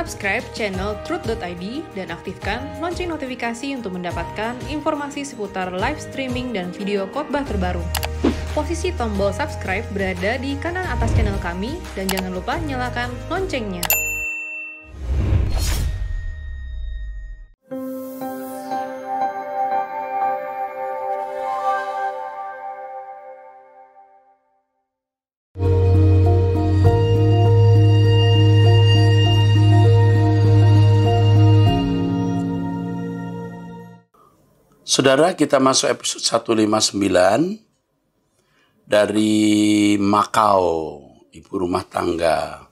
Subscribe channel Truth.id dan aktifkan lonceng notifikasi untuk mendapatkan informasi seputar live streaming dan video khotbah terbaru. Posisi tombol subscribe berada di kanan atas channel kami dan jangan lupa nyalakan loncengnya. Saudara, kita masuk episode 159 dari Makau, ibu rumah tangga.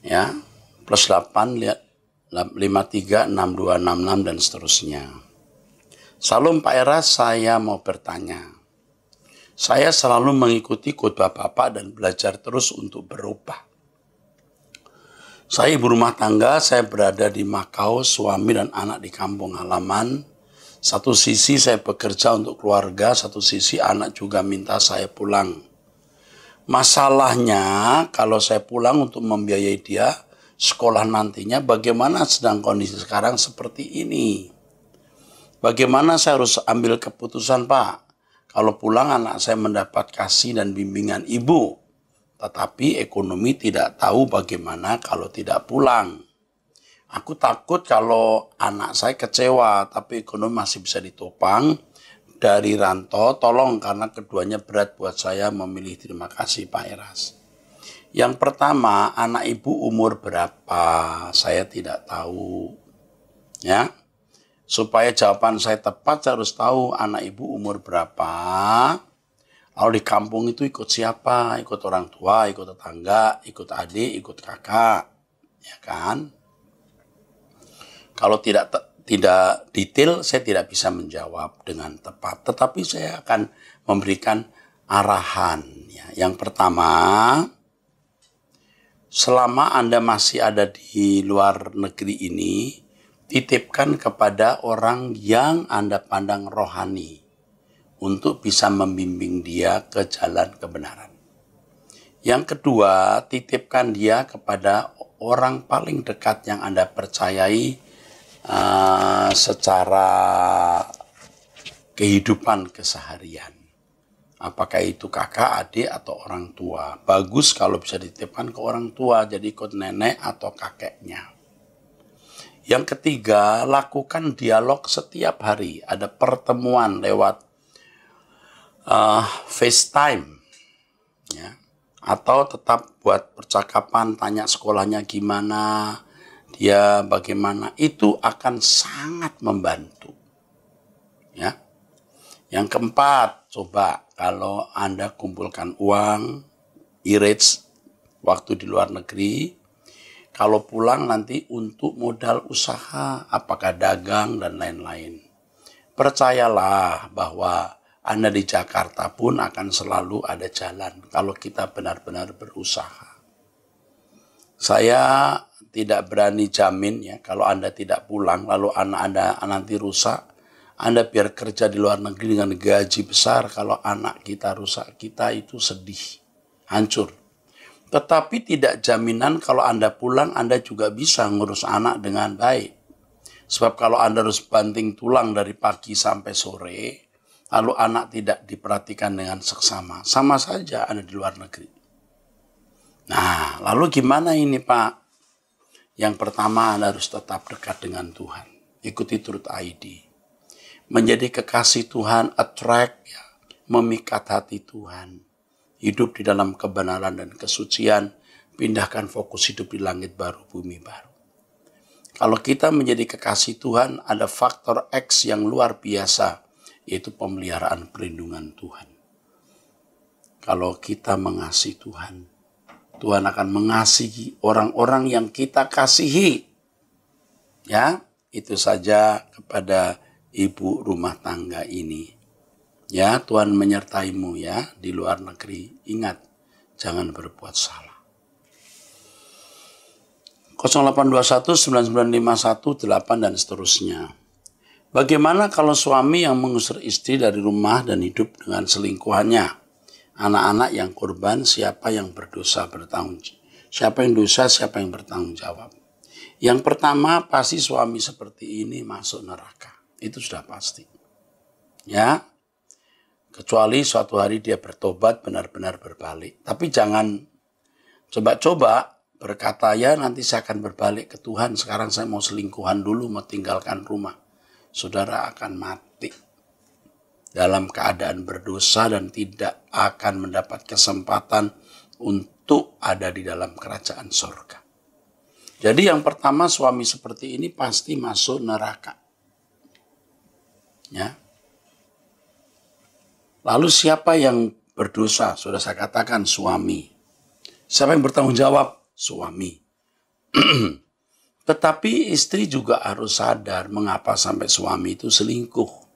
Ya, plus 8, 53, 62, 66, dan seterusnya. Salam Pak Eras, saya mau bertanya. Saya selalu mengikuti khotbah Bapak dan belajar terus untuk berubah. Saya ibu rumah tangga, saya berada di Makau, suami dan anak di kampung halaman. Satu sisi saya bekerja untuk keluarga, satu sisi anak juga minta saya pulang. Masalahnya kalau saya pulang untuk membiayai dia sekolah nantinya, bagaimana sedang kondisi sekarang seperti ini? Bagaimana saya harus ambil keputusan, Pak? Kalau pulang anak saya mendapat kasih dan bimbingan ibu, tetapi ekonomi tidak tahu bagaimana kalau tidak pulang. Aku takut kalau anak saya kecewa, tapi ekonomi masih bisa ditopang. Dari rantau, tolong karena keduanya berat buat saya memilih. Terima kasih Pak Eras. Yang pertama, anak ibu umur berapa? Saya tidak tahu. Ya, supaya jawaban saya tepat, saya harus tahu anak ibu umur berapa. Lalu di kampung itu ikut siapa? Ikut orang tua, ikut tetangga, ikut adik, ikut kakak. Ya kan? Kalau tidak detail, saya tidak bisa menjawab dengan tepat. Tetapi saya akan memberikan arahan. Ya. Yang pertama, selama Anda masih ada di luar negeri ini, titipkan kepada orang yang Anda pandang rohani untuk bisa membimbing dia ke jalan kebenaran. Yang kedua, titipkan dia kepada orang paling dekat yang Anda percayai secara kehidupan keseharian. Apakah itu kakak, adik, atau orang tua. Bagus kalau bisa dititipkan ke orang tua, jadi ikut nenek atau kakeknya. Yang ketiga, lakukan dialog setiap hari. Ada pertemuan lewat FaceTime. Ya. Atau tetap buat percakapan, tanya sekolahnya gimana, dia bagaimana, itu akan sangat membantu. Ya. Yang keempat, coba kalau Anda kumpulkan uang, e-rate waktu di luar negeri, kalau pulang nanti untuk modal usaha, apakah dagang dan lain-lain. Percayalah bahwa Anda di Jakarta pun akan selalu ada jalan kalau kita benar-benar berusaha. Saya tidak berani jamin ya, kalau Anda tidak pulang, lalu anak Anda nanti rusak, Anda biar kerja di luar negeri dengan gaji besar, kalau anak kita rusak, kita itu sedih, hancur. Tetapi tidak jaminan kalau Anda pulang, Anda juga bisa ngurus anak dengan baik. Sebab kalau Anda harus banting tulang dari pagi sampai sore, lalu anak tidak diperhatikan dengan seksama, sama saja Anda di luar negeri. Nah, lalu gimana ini Pak? Yang pertama, Anda harus tetap dekat dengan Tuhan. Ikuti Truth.id. Menjadi kekasih Tuhan, attract, ya, memikat hati Tuhan. Hidup di dalam kebenaran dan kesucian, pindahkan fokus hidup di langit baru, bumi baru. Kalau kita menjadi kekasih Tuhan, ada faktor X yang luar biasa, yaitu pemeliharaan perlindungan Tuhan. Kalau kita mengasihi Tuhan, Tuhan akan mengasihi orang-orang yang kita kasihi. Ya, itu saja kepada ibu rumah tangga ini. Ya, Tuhan menyertaimu ya di luar negeri. Ingat, jangan berbuat salah. 0821 9951 8 dan seterusnya. Bagaimana kalau suami yang mengusir istri dari rumah dan hidup dengan selingkuhannya? Anak-anak yang korban, siapa yang berdosa bertanggung Siapa yang dosa, siapa yang bertanggung jawab. Yang pertama, pasti suami seperti ini masuk neraka. Itu sudah pasti. Ya, kecuali suatu hari dia bertobat, benar-benar berbalik. Tapi jangan coba-coba berkata, ya nanti saya akan berbalik ke Tuhan. Sekarang saya mau selingkuhan dulu, mau tinggalkan rumah. Saudara akan mati dalam keadaan berdosa dan tidak akan mendapat kesempatan untuk ada di dalam kerajaan surga. Jadi yang pertama, suami seperti ini pasti masuk neraka. Ya. Lalu siapa yang berdosa? Sudah saya katakan suami. Siapa yang bertanggung jawab? Suami. Tetapi istri juga harus sadar mengapa sampai suami itu selingkuh.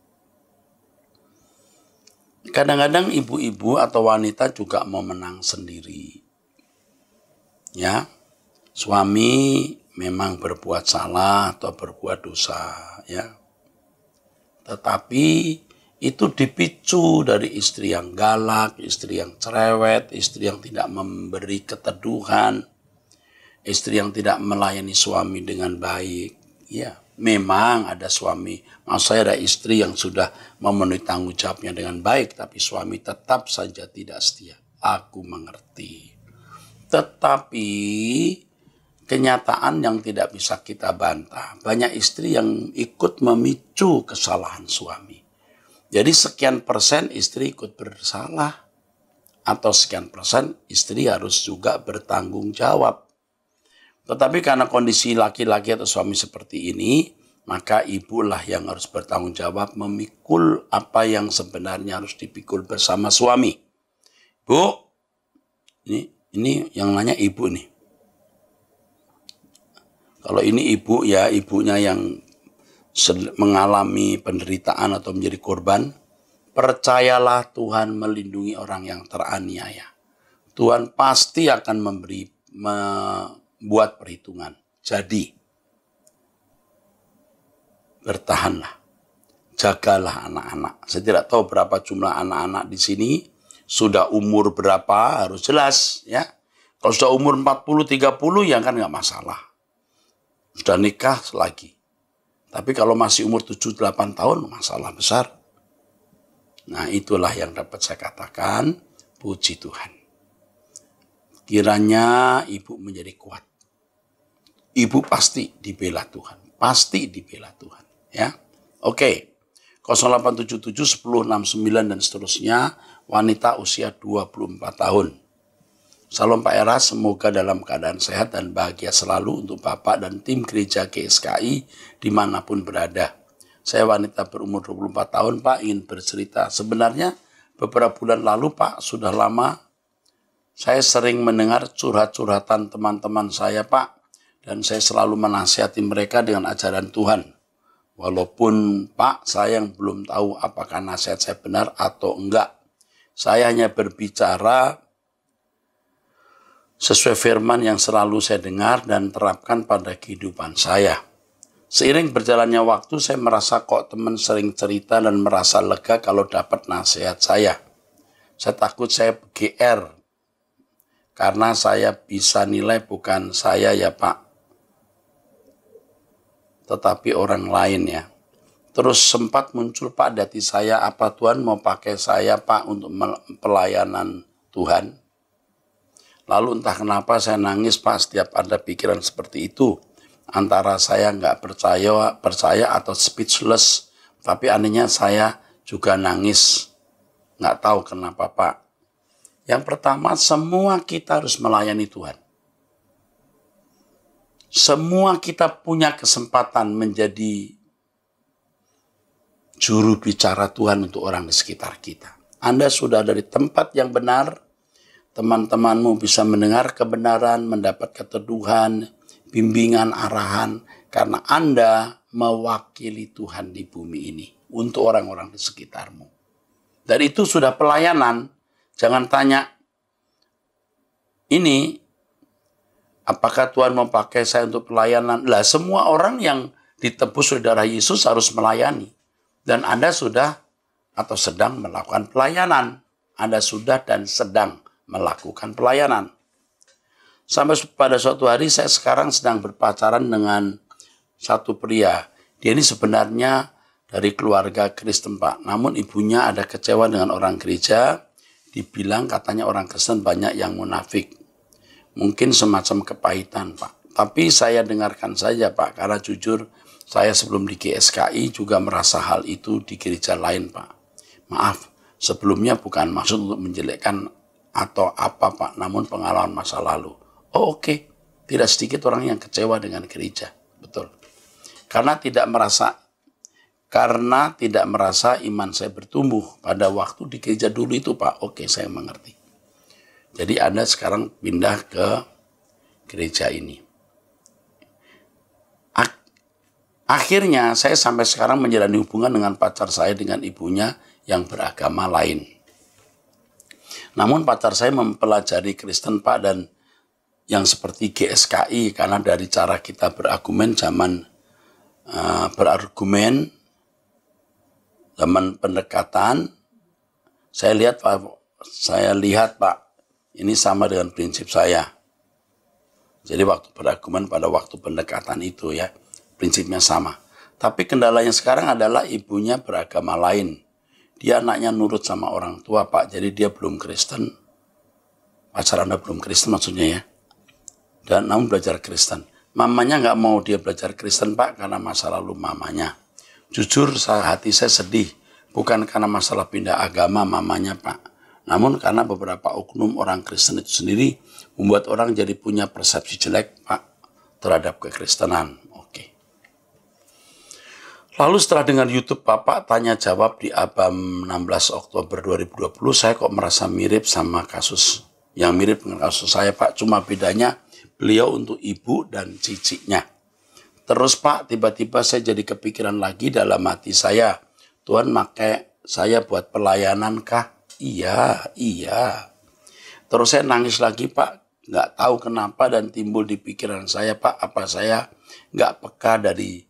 Kadang-kadang ibu-ibu atau wanita juga mau menang sendiri. Ya. Suami memang berbuat salah atau berbuat dosa, ya. Tetapi itu dipicu dari istri yang galak, istri yang cerewet, istri yang tidak memberi keteduhan, istri yang tidak melayani suami dengan baik. Ya, memang ada suami, maksud saya ada istri yang sudah memenuhi tanggung jawabnya dengan baik, tapi suami tetap saja tidak setia. Aku mengerti. Tetapi kenyataan yang tidak bisa kita bantah. Banyak istri yang ikut memicu kesalahan suami. Jadi sekian persen istri ikut bersalah. Atau sekian persen istri harus juga bertanggung jawab. Tetapi karena kondisi laki-laki atau suami seperti ini, maka ibulah yang harus bertanggung jawab memikul apa yang sebenarnya harus dipikul bersama suami. Bu, ini yang nanya ibu nih. Kalau ini ibu ya, ibunya yang mengalami penderitaan atau menjadi korban, percayalah Tuhan melindungi orang yang teraniaya. Tuhan pasti akan membuat perhitungan. Jadi, bertahanlah. Jagalah anak-anak. Saya tidak tahu berapa jumlah anak-anak di sini, sudah umur berapa harus jelas. Ya. Kalau sudah umur 40-30 ya kan nggak masalah. Sudah nikah lagi. Tapi kalau masih umur 7-8 tahun, masalah besar. Nah, itulah yang dapat saya katakan, puji Tuhan. Kiranya ibu menjadi kuat. Ibu pasti dibela Tuhan. Pasti dibela Tuhan. Ya, oke. 0877 1069 dan seterusnya, wanita usia 24 tahun. Salam Pak Era, semoga dalam keadaan sehat dan bahagia selalu untuk Bapak dan tim gereja GSKI dimanapun berada. Saya wanita berumur 24 tahun Pak, ingin bercerita. Sebenarnya beberapa bulan lalu Pak, sudah lama saya sering mendengar curhat-curhatan teman-teman saya Pak. Dan saya selalu menasihati mereka dengan ajaran Tuhan. Walaupun Pak, saya yang belum tahu apakah nasihat saya benar atau enggak. Saya hanya berbicara sesuai firman yang selalu saya dengar dan terapkan pada kehidupan saya. Seiring berjalannya waktu, saya merasa kok teman sering cerita dan merasa lega kalau dapat nasihat saya. Saya takut saya GR, karena saya bisa nilai bukan saya ya Pak, tetapi orang lain ya. Terus sempat muncul Pak di hati saya, apa Tuhan mau pakai saya Pak untuk pelayanan Tuhan? Lalu entah kenapa saya nangis Pak setiap ada pikiran seperti itu. Antara saya nggak percaya atau speechless. Tapi anehnya saya juga nangis. Nggak tahu kenapa Pak. Yang pertama, semua kita harus melayani Tuhan. Semua kita punya kesempatan menjadi juru bicara Tuhan untuk orang di sekitar kita. Anda sudah dari tempat yang benar. Teman-temanmu bisa mendengar kebenaran, mendapat keteduhan, bimbingan, arahan. Karena Anda mewakili Tuhan di bumi ini. Untuk orang-orang di sekitarmu. Dan itu sudah pelayanan. Jangan tanya, ini apakah Tuhan mau pakai saya untuk pelayanan? Lah, semua orang yang ditebus oleh darah Yesus harus melayani. Dan Anda sudah atau sedang melakukan pelayanan. Anda sudah dan sedang melakukan pelayanan. Sampai pada suatu hari saya sekarang sedang berpacaran dengan satu pria. Dia ini sebenarnya dari keluarga Kristen, Pak. Namun ibunya ada kecewa dengan orang gereja. Dibilang katanya orang Kristen banyak yang munafik. Mungkin semacam kepahitan, Pak. Tapi saya dengarkan saja, Pak. Karena jujur saya sebelum di GSKI juga merasa hal itu di gereja lain, Pak. Maaf, sebelumnya bukan maksud untuk menjelekkan atau apa, Pak. Namun pengalaman masa lalu. Oh, oke. Tidak sedikit orang yang kecewa dengan gereja. Betul. Karena tidak merasa iman saya bertumbuh pada waktu di gereja dulu itu, Pak. Oke, saya mengerti. Jadi Anda sekarang pindah ke gereja ini. Akhirnya saya sampai sekarang menjalani hubungan dengan pacar saya dengan ibunya yang beragama lain. Namun pacar saya mempelajari Kristen, Pak, dan yang seperti GSKI, karena dari cara kita berargumen zaman pendekatan, saya lihat Pak, ini sama dengan prinsip saya. Jadi waktu berargumen pada waktu pendekatan itu ya, prinsipnya sama. Tapi kendalanya sekarang adalah ibunya beragama lain. Dia anaknya nurut sama orang tua, Pak, jadi dia belum Kristen. Pacar Anda belum Kristen maksudnya ya. Dan namun belajar Kristen. Mamanya nggak mau dia belajar Kristen, Pak, karena masa lalu mamanya. Jujur hati saya sedih. Bukan karena masalah pindah agama mamanya, Pak. Namun karena beberapa oknum orang Kristen itu sendiri membuat orang jadi punya persepsi jelek, Pak, terhadap kekristenan. Oke. Lalu setelah dengar YouTube Bapak tanya jawab di ABAM 16 Oktober 2020, saya kok merasa mirip sama kasus yang mirip dengan kasus saya, Pak. Cuma bedanya beliau untuk ibu dan ciciknya. Terus Pak, tiba-tiba saya jadi kepikiran lagi dalam hati saya. Tuhan pakai saya buat pelayanan kah? Iya. Terus saya nangis lagi, Pak. Nggak tahu kenapa dan timbul di pikiran saya, Pak. Apa saya nggak peka dari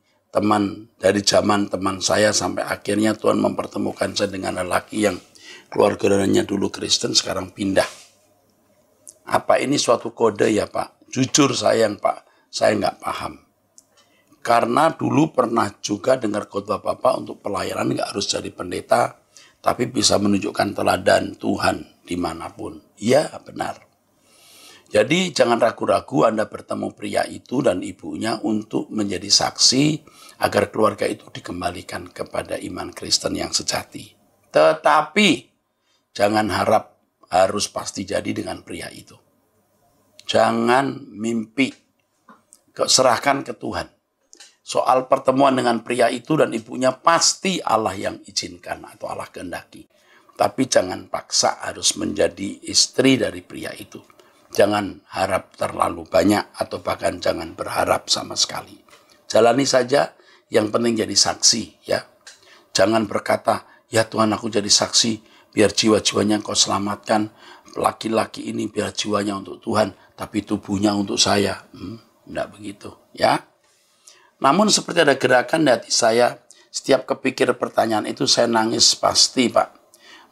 zaman teman saya sampai akhirnya Tuhan mempertemukan saya dengan lelaki yang keluarganya dulu Kristen sekarang pindah. Apa ini suatu kode ya, Pak? Jujur sayang, Pak, saya nggak paham. Karena dulu pernah juga dengar khotbah Bapak untuk pelayanan nggak harus jadi pendeta, tapi bisa menunjukkan teladan Tuhan dimanapun. Iya, benar. Jadi jangan ragu-ragu Anda bertemu pria itu dan ibunya untuk menjadi saksi agar keluarga itu dikembalikan kepada iman Kristen yang sejati. Tetapi jangan harap harus pasti jadi dengan pria itu. Jangan mimpi, serahkan ke Tuhan. Soal pertemuan dengan pria itu dan ibunya pasti Allah yang izinkan atau Allah kehendaki. Tapi jangan paksa harus menjadi istri dari pria itu. Jangan harap terlalu banyak atau bahkan jangan berharap sama sekali. Jalani saja, yang penting jadi saksi ya. Jangan berkata, ya Tuhan aku jadi saksi, biar jiwa-jiwanya Engkau selamatkan. Laki-laki ini biar jiwanya untuk Tuhan, tapi tubuhnya untuk saya. Tidak begitu ya. Namun seperti ada gerakan di hati saya, setiap kepikir pertanyaan itu saya nangis pasti, Pak.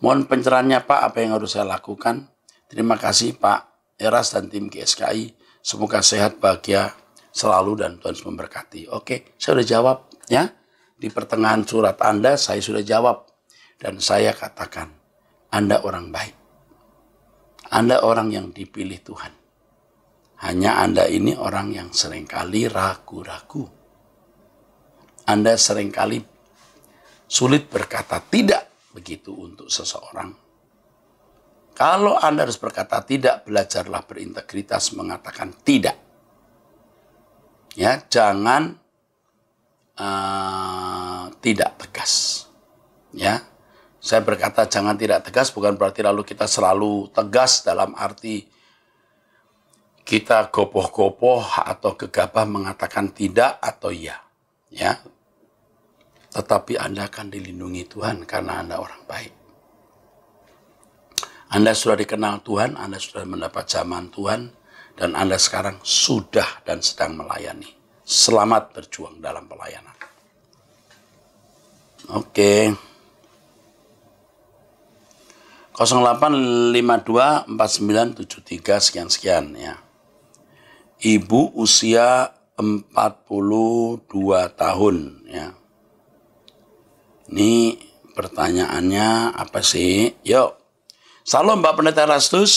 Mohon pencerahannya, Pak, apa yang harus saya lakukan? Terima kasih, Pak Eras dan tim GSKI. Semoga sehat, bahagia selalu dan Tuhan memberkati. Oke, saya sudah jawab ya. Di pertengahan surat Anda saya sudah jawab. Dan saya katakan, Anda orang baik. Anda orang yang dipilih Tuhan. Hanya Anda ini orang yang seringkali ragu-ragu. Anda seringkali sulit berkata tidak begitu untuk seseorang. Kalau Anda harus berkata tidak, belajarlah berintegritas mengatakan tidak. Ya, jangan tidak tegas. Ya, saya berkata jangan tidak tegas bukan berarti lalu kita selalu tegas dalam arti kita gopoh-gopoh atau gegabah mengatakan tidak atau iya. Ya, tetapi Anda akan dilindungi Tuhan karena Anda orang baik. Anda sudah dikenal Tuhan, Anda sudah mendapat zaman Tuhan, dan Anda sekarang sudah dan sedang melayani. Selamat berjuang dalam pelayanan. Oke. 08524973 sekian-sekian ya. Ibu usia 42 tahun ya. Ini pertanyaannya apa sih? Yuk. Salam Mbak Pendeta Erastus,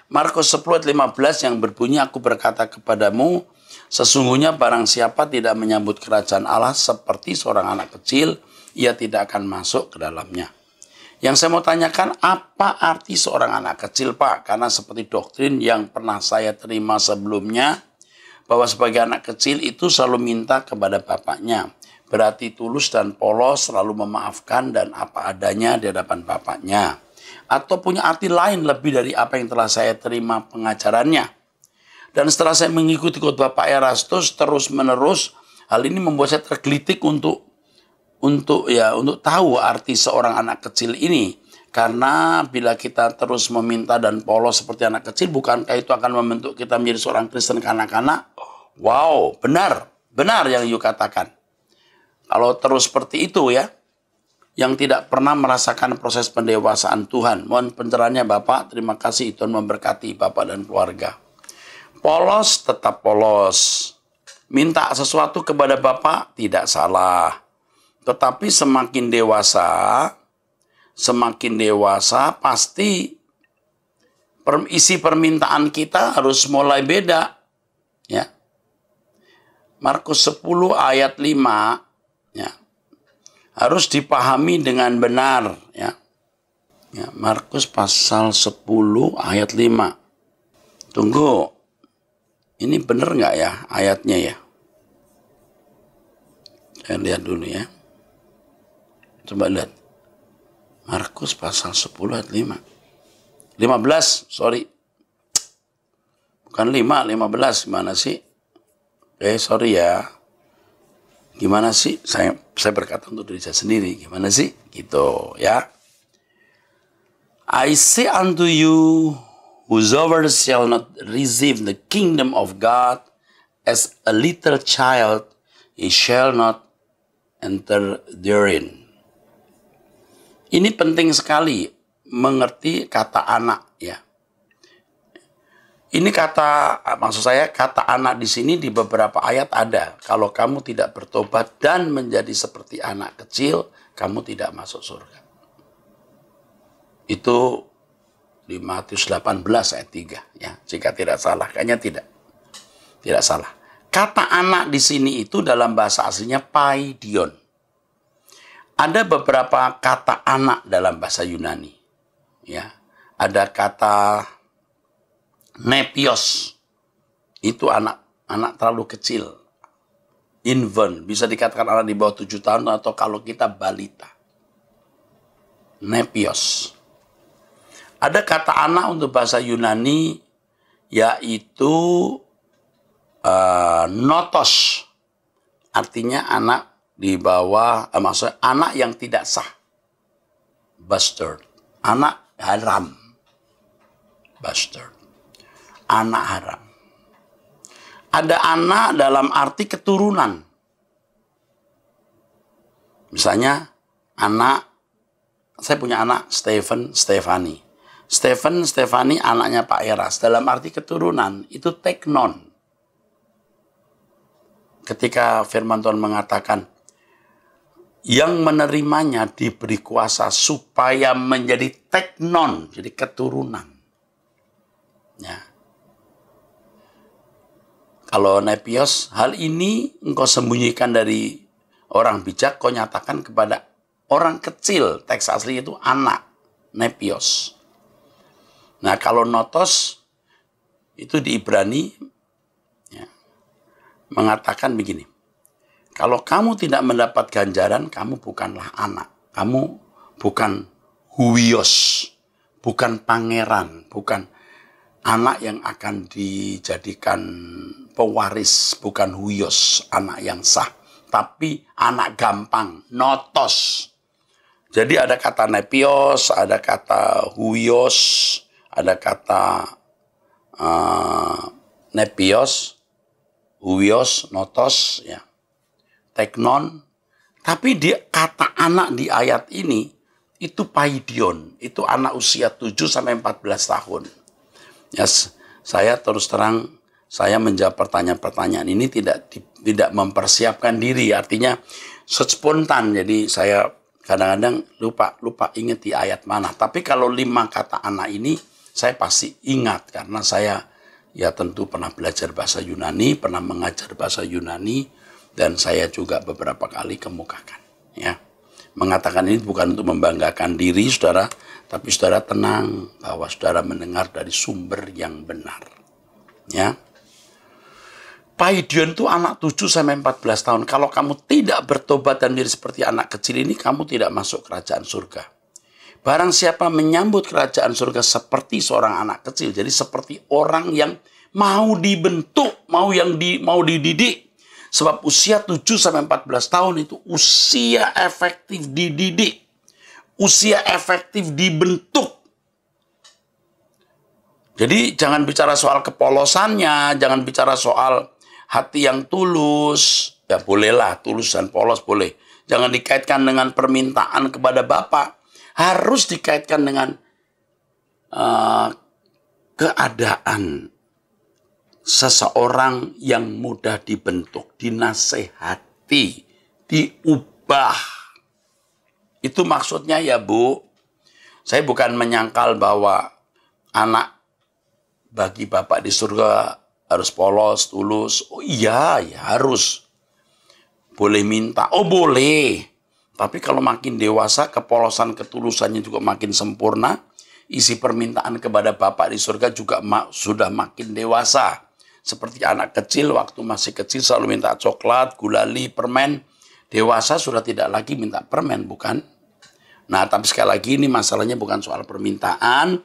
Markus 10 ayat 15 yang berbunyi, aku berkata kepadamu, sesungguhnya barang siapa tidak menyambut kerajaan Allah seperti seorang anak kecil, ia tidak akan masuk ke dalamnya. Yang saya mau tanyakan, apa arti seorang anak kecil, Pak? Karena seperti doktrin yang pernah saya terima sebelumnya, bahwa sebagai anak kecil itu selalu minta kepada bapaknya. Berarti tulus dan polos, selalu memaafkan dan apa adanya di hadapan bapaknya. Atau punya arti lain lebih dari apa yang telah saya terima pengajarannya. Dan setelah saya mengikuti khotbah Pak Erastus terus-menerus, hal ini membuat saya tergelitik untuk tahu arti seorang anak kecil ini. Karena bila kita terus meminta dan polos seperti anak kecil, bukankah itu akan membentuk kita menjadi seorang Kristen kanak-kanak? Wow, benar yang you katakan. Kalau terus seperti itu ya, yang tidak pernah merasakan proses pendewasaan Tuhan. Mohon pencerahannya Bapak, terima kasih, Tuhan memberkati Bapak dan keluarga. Polos tetap polos. Minta sesuatu kepada Bapak tidak salah. Tetapi semakin dewasa pasti isi permintaan kita harus mulai beda. Ya. Markus 10 ayat 5 ya, harus dipahami dengan benar. Ya. Ya, Markus pasal 10 ayat 5. Tunggu. Ini benar nggak ya ayatnya ya? Saya lihat dulu ya. Coba lihat. Markus pasal 10 ayat 5. 15, sorry. Bukan 5, 15. Gimana sih? Sorry ya. Gimana sih? Saya berkata untuk diri saya sendiri. Gimana sih? Gitu ya. I say unto you, whosoever shall not receive the kingdom of God as a little child, he shall not enter therein. Ini penting sekali mengerti kata anak ya. Ini maksud saya kata anak di sini di beberapa ayat ada. Kalau kamu tidak bertobat dan menjadi seperti anak kecil, kamu tidak masuk surga. Itu di Matius 18 ayat 3 ya. Jika tidak salah, kayaknya tidak salah. Kata anak di sini itu dalam bahasa aslinya paidion. Ada beberapa kata anak dalam bahasa Yunani. Ya. Ada kata nepios. Itu anak terlalu kecil. Infant, bisa dikatakan anak di bawah 7 tahun atau kalau kita balita. Nepios. Ada kata anak untuk bahasa Yunani yaitu notos. Artinya anak di bawah, maksudnya anak yang tidak sah. Bastard. Anak haram. Bastard. Anak haram. Ada anak dalam arti keturunan. Misalnya saya punya anak Stefani. Stefani anaknya Pak Eras. Dalam arti keturunan, itu teknon. Ketika firman Tuhan mengatakan, yang menerimanya diberi kuasa supaya menjadi teknon, jadi keturunan. Ya. Kalau nepios, hal ini engkau sembunyikan dari orang bijak, kau nyatakan kepada orang kecil. Teks asli itu anak, nepios. Nah, kalau notos itu di Ibrani ya, mengatakan begini. Kalau kamu tidak mendapat ganjaran, kamu bukanlah anak. Kamu bukan huios, bukan pangeran, bukan anak yang akan dijadikan pewaris, bukan huios, anak yang sah. Tapi anak gampang, notos. Jadi ada kata nepios, ada kata huios, ada kata nepios, huios, notos, ya, teknon. Tapi kata anak di ayat ini itu paidion, itu anak usia 7 sampai 14 tahun. Ya, saya terus terang saya menjawab pertanyaan-pertanyaan ini tidak mempersiapkan diri, artinya spontan. Jadi saya kadang-kadang lupa ingat di ayat mana. Tapi kalau 5 kata anak ini saya pasti ingat karena saya ya tentu pernah belajar bahasa Yunani, pernah mengajar bahasa Yunani, dan saya juga beberapa kali kemukakan. Ya, mengatakan ini bukan untuk membanggakan diri saudara, tapi saudara tenang bahwa saudara mendengar dari sumber yang benar. Ya. Paidion itu anak 7-14 tahun. Kalau kamu tidak bertobat dan menjadi seperti anak kecil ini, kamu tidak masuk kerajaan surga. Barang siapa menyambut kerajaan surga seperti seorang anak kecil, jadi seperti orang yang mau dibentuk, mau dididik. Sebab usia 7-14 tahun itu usia efektif dididik. Usia efektif dibentuk. Jadi jangan bicara soal kepolosannya, jangan bicara soal hati yang tulus, ya bolehlah tulus dan polos boleh. Jangan dikaitkan dengan permintaan kepada Bapa. Harus dikaitkan dengan keadaan seseorang yang mudah dibentuk, dinasehati, diubah. Itu maksudnya ya Bu. Saya bukan menyangkal bahwa anak bagi Bapak di surga harus polos, tulus. Oh iya, ya harus. Boleh minta. Oh boleh. Tapi kalau makin dewasa, kepolosan, ketulusannya juga makin sempurna. Isi permintaan kepada Bapak di surga juga sudah makin dewasa. Seperti anak kecil, waktu masih kecil selalu minta coklat, gulali, permen. Dewasa sudah tidak lagi minta permen, bukan? Nah, tapi sekali lagi ini masalahnya bukan soal permintaan.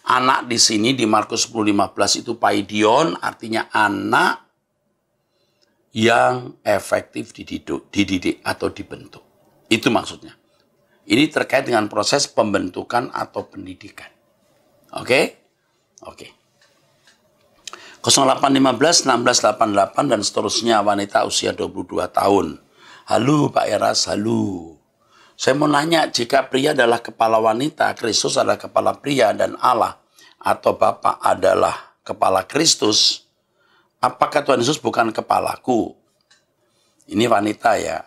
Anak di sini di Markus 10:15 itu paidion, artinya anak yang efektif dididik atau dibentuk. Itu maksudnya. Ini terkait dengan proses pembentukan atau pendidikan. Oke? Oke. 0815 1688 dan seterusnya, wanita usia 22 tahun. Halo Pak Eras, halo. Saya mau nanya, jika pria adalah kepala wanita, Kristus adalah kepala pria, dan Allah atau Bapa adalah kepala Kristus, apakah Tuhan Yesus bukan kepalaku? Ini wanita ya.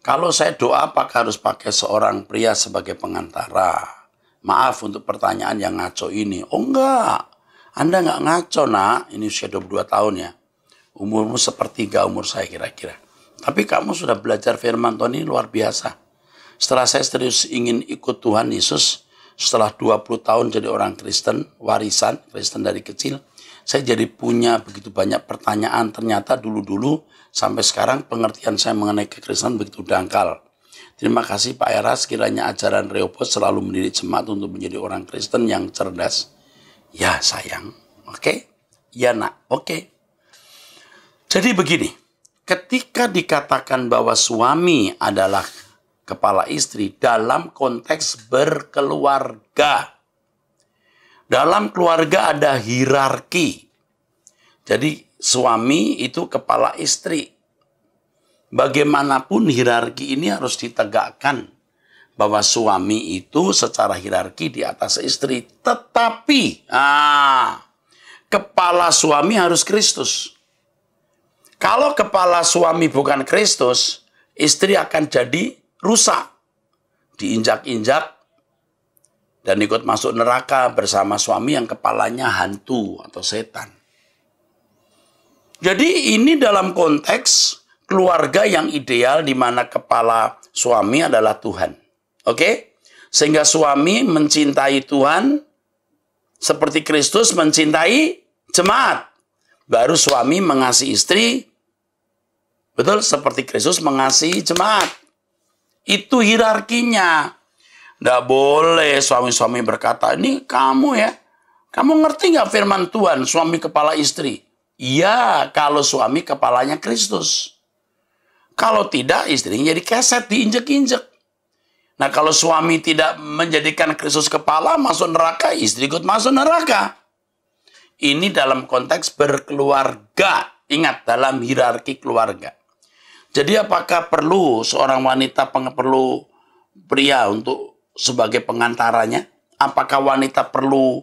Kalau saya doa, apakah harus pakai seorang pria sebagai pengantara? Maaf untuk pertanyaan yang ngaco ini. Oh enggak, Anda enggak ngaco nak, ini usia 22 tahun ya. Umurmu sepertiga umur saya kira-kira. Tapi kamu sudah belajar firman Tuhan ini luar biasa. Setelah saya serius ingin ikut Tuhan Yesus, setelah 20 tahun jadi orang Kristen, warisan Kristen dari kecil, saya jadi punya begitu banyak pertanyaan. Ternyata dulu-dulu sampai sekarang pengertian saya mengenai kekristenan begitu dangkal. Terima kasih Pak Eras, kiranya ajaran Rehoboth selalu mendidik jemaat untuk menjadi orang Kristen yang cerdas. Ya sayang, oke? Ya nak, oke. Jadi begini, ketika dikatakan bahwa suami adalah kepala istri dalam konteks berkeluarga. Dalam keluarga ada hierarki. Jadi suami itu kepala istri. Bagaimanapun hierarki ini harus ditegakkan. Bahwa suami itu secara hierarki di atas istri. Tetapi kepala suami harus Kristus. Kalau kepala suami bukan Kristus, istri akan jadi rusak, diinjak-injak, dan ikut masuk neraka bersama suami yang kepalanya hantu atau setan. Jadi ini dalam konteks keluarga yang ideal di mana kepala suami adalah Tuhan. Oke? Sehingga suami mencintai Tuhan seperti Kristus mencintai jemaat. Baru suami mengasihi istri, betul, seperti Kristus mengasihi jemaat. Itu hierarkinya. Nggak boleh suami-suami berkata, ini kamu ya, kamu ngerti nggak firman Tuhan, suami kepala istri? Iya, kalau suami kepalanya Kristus. Kalau tidak, istrinya jadi keset, diinjek-injek. Nah, kalau suami tidak menjadikan Kristus kepala, masuk neraka, istri ikut masuk neraka. Ini dalam konteks berkeluarga. Ingat, dalam hierarki keluarga. Jadi apakah perlu seorang wanita perlu pria untuk sebagai pengantaranya? Apakah wanita perlu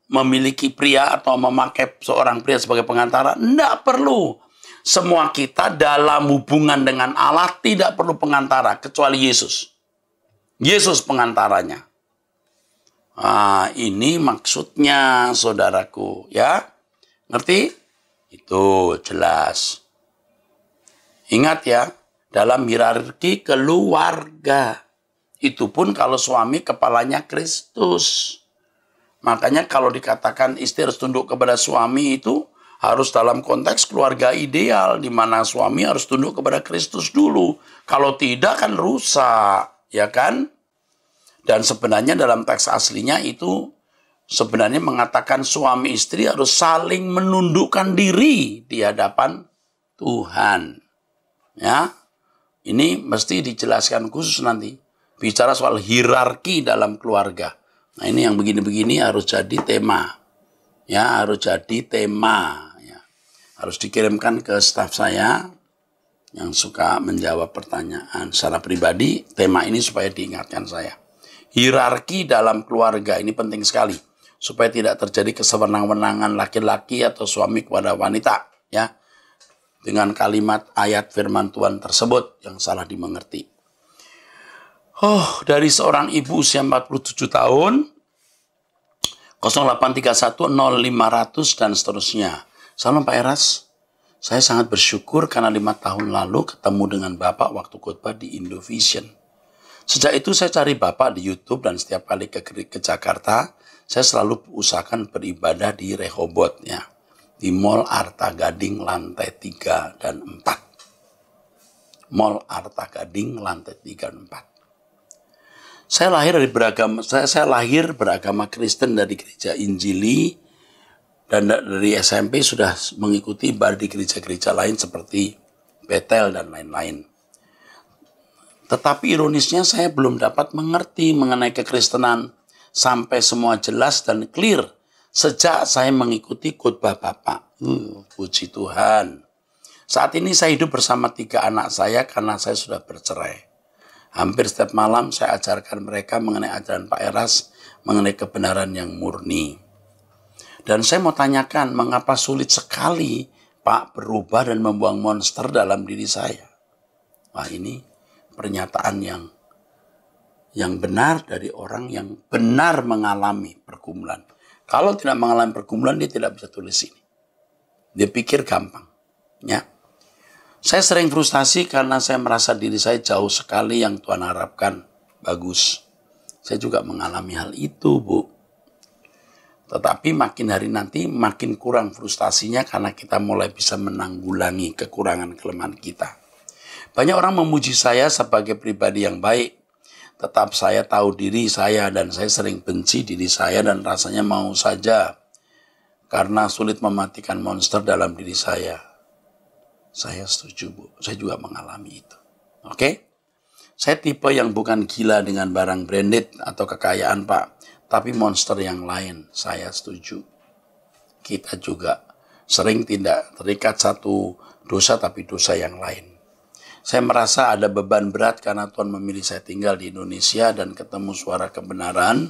memiliki pria atau memakai seorang pria sebagai pengantara. Tidak perlu. Semua kita dalam hubungan dengan Allah tidak perlu pengantara kecuali Yesus. Yesus pengantaranya. Nah, ini maksudnya saudaraku, ya. Ngerti? Itu jelas. Ingat ya, dalam hierarki keluarga. Itu pun kalau suami kepalanya Kristus. Makanya kalau dikatakan istri harus tunduk kepada suami itu harus dalam konteks keluarga ideal, di mana suami harus tunduk kepada Kristus dulu. Kalau tidak kan rusak, ya kan? Dan sebenarnya dalam teks aslinya itu sebenarnya mengatakan suami istri harus saling menundukkan diri di hadapan Tuhan. Ya, ini mesti dijelaskan khusus nanti. Bicara soal hierarki dalam keluarga. Nah, ini yang begini-begini harus jadi tema. Ya, harus jadi tema. Ya. Harus dikirimkan ke staf saya yang suka menjawab pertanyaan secara pribadi. Tema ini supaya diingatkan saya. Hierarki dalam keluarga ini penting sekali. Supaya tidak terjadi kesewenang-wenangan laki-laki atau suami kepada wanita. Ya, dengan kalimat ayat firman Tuhan tersebut yang salah dimengerti. Dari seorang ibu usia 47 tahun, 0831 0500 dan seterusnya. Salam Pak Eras, saya sangat bersyukur karena 5 tahun lalu ketemu dengan Bapak waktu khotbah di Indovision. Sejak itu saya cari Bapak di YouTube dan setiap kali ke Jakarta, saya selalu usahakan beribadah di Rehoboth, ya, di Mall Arta Gading lantai 3 dan 4. Mall Arta Gading lantai 3 dan 4. Saya lahir beragama Kristen dari gereja Injili dan dari SMP sudah mengikuti ibadah di gereja-gereja lain seperti Bethel dan lain-lain. Tetapi ironisnya saya belum dapat mengerti mengenai kekristenan sampai semua jelas dan clear sejak saya mengikuti khotbah Bapak. Puji Tuhan. Saat ini saya hidup bersama 3 anak saya karena saya sudah bercerai. Hampir setiap malam saya ajarkan mereka mengenai ajaran Pak Eras, mengenai kebenaran yang murni. Dan saya mau tanyakan, mengapa sulit sekali Pak berubah dan membuang monster dalam diri saya? Wah, ini pernyataan yang benar dari orang yang benar mengalami pergumulan. Kalau tidak mengalami pergumulan, dia tidak bisa tulis ini. Dia pikir gampang. Ya. Saya sering frustasi karena saya merasa diri saya jauh sekali yang Tuhan harapkan bagus. Saya juga mengalami hal itu, Bu. Tetapi makin hari nanti makin kurang frustasinya karena kita mulai bisa menanggulangi kekurangan kelemahan kita. Banyak orang memuji saya sebagai pribadi yang baik. Tetap saya tahu diri saya dan saya sering benci diri saya dan rasanya mau saja karena sulit mematikan monster dalam diri saya. Saya setuju, Bu. Saya juga mengalami itu. Oke? Saya tipe yang bukan gila dengan barang branded atau kekayaan, Pak. Tapi monster yang lain, saya setuju. Kita juga sering tidak terikat satu dosa, tapi dosa yang lain. Saya merasa ada beban berat karena Tuhan memilih saya tinggal di Indonesia dan ketemu suara kebenaran.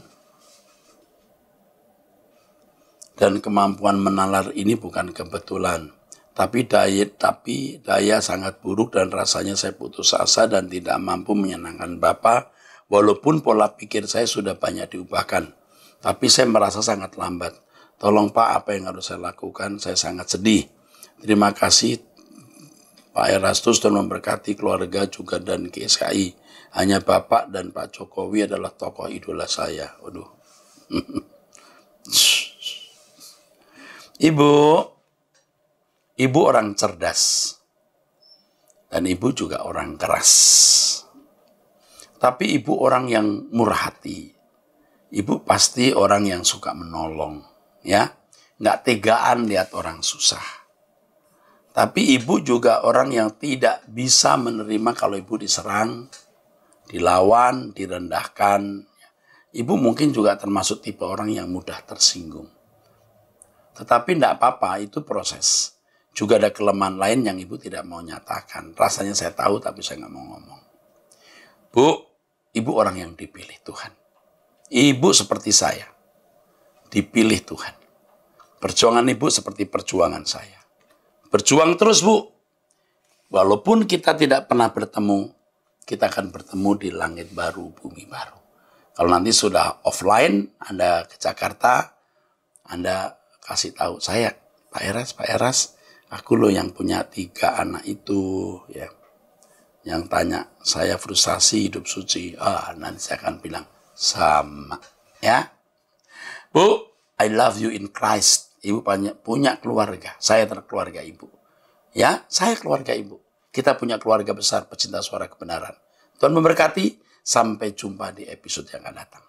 Dan kemampuan menalar ini bukan kebetulan. Tapi daya sangat buruk dan rasanya saya putus asa dan tidak mampu menyenangkan Bapak. Walaupun pola pikir saya sudah banyak diubahkan. Tapi saya merasa sangat lambat. Tolong Pak, apa yang harus saya lakukan? Saya sangat sedih. Terima kasih Pak Erastus dan memberkati keluarga juga dan GSKI. Hanya Bapak dan Pak Jokowi adalah tokoh idola saya. Waduh. Ibu orang cerdas. Dan ibu juga orang keras. Tapi ibu orang yang murah hati. Ibu pasti orang yang suka menolong. Ya, nggak tegaan lihat orang susah. Tapi ibu juga orang yang tidak bisa menerima kalau ibu diserang, dilawan, direndahkan. Ibu mungkin juga termasuk tipe orang yang mudah tersinggung. Tetapi tidak apa-apa, itu proses. Juga ada kelemahan lain yang ibu tidak mau nyatakan. Rasanya saya tahu tapi saya nggak mau ngomong. Bu, ibu orang yang dipilih Tuhan. Ibu seperti saya. dipilih Tuhan. Perjuangan ibu seperti perjuangan saya. Berjuang terus, Bu. Walaupun kita tidak pernah bertemu, kita akan bertemu di langit baru, bumi baru. Kalau nanti sudah offline, Anda ke Jakarta, Anda kasih tahu saya, Pak Eras, aku loh yang punya 3 anak itu, ya. Yang tanya, saya frustasi hidup suci. Nanti saya akan bilang, sama. Ya, Bu, I love you in Christ. Ibu punya keluarga. Saya keluarga ibu. Ya, saya keluarga ibu. Kita punya keluarga besar pecinta suara kebenaran. Tuhan memberkati. Sampai jumpa di episode yang akan datang.